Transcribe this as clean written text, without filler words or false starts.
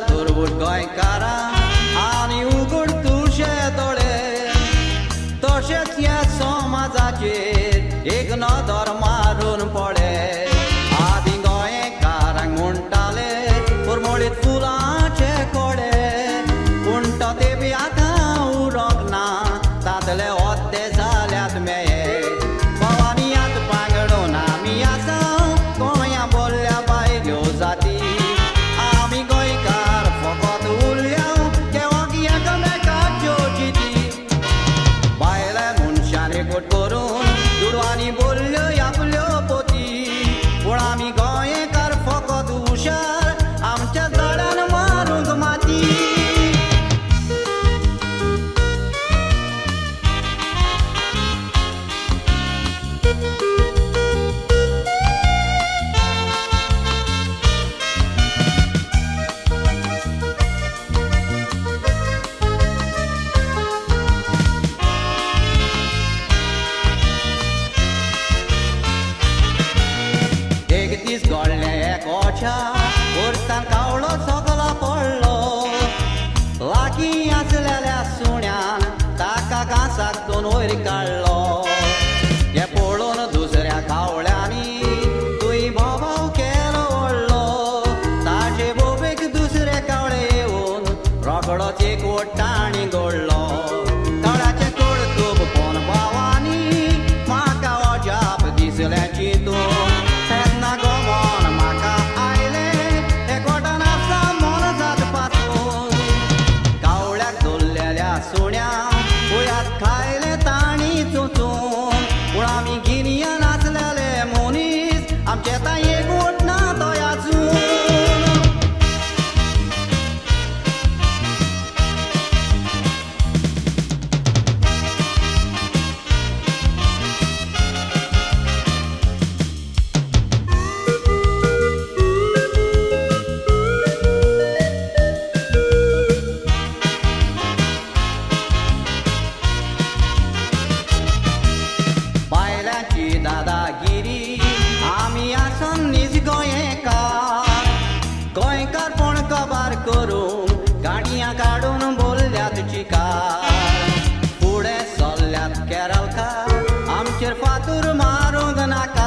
तुरवूट गोंयकारां आनी उगड तुळशे दोळे तशेंच ह्या समाजाचेर एक नदर मारून पळे आदी गोंयकारांक म्हणटाले परमळीत फुलांचे कोडे पूण तो तेबी आतां उरोंक ना तातले ओद्दे जाल्यात मेये भवानी आत पांगडून आमी आसा गोंया बोल्ल्या बायल्यो जाती आमी गोंयकार फकत उरल्या केवाक एकामेकाच्यो जिती बायले मनशान एकवट करून दुडवांनी बोल्ल्यो आपल्यो पोती पूण आमी गोंयकार फकत हुशार आमच्या झाडान मारूंक माती एक दीस घडलें एक ओछा वरतान कावळो सकला पडलो लागीं आसलेल्या सुण्यान ताका घांसाक दोन वयर काडलो हें पळोवन दुसऱ्या कावळ्यांनी तुय भोव केलो व्हडलो ताचे बोबेक दुसरे कावळे येवन रोखडोच एक वट्टाणी घोडलो कावळ्याचें कडतूब पोवन भावांनी म्हाका अजाप दिसलें चिंतून तेन्ना गोमोन म्हाका आयलें एकवटान आसा मन जात पासून कावळ्याक धरलेल्या सुण्याक पळयात खायलें तांणी चुचून पूण आमी गिनिया नाचलेले मनीस आमचे तां एकवट ना तो याचून बायलांची दादागिरी आमी आसन नीज गोंयकार गोंयकारपण कबार करून गाडयां काडून बोल्ल्यात चिकार फुडें चल्ल्यात केरळकार आमचेर फातूर मारूंक नाका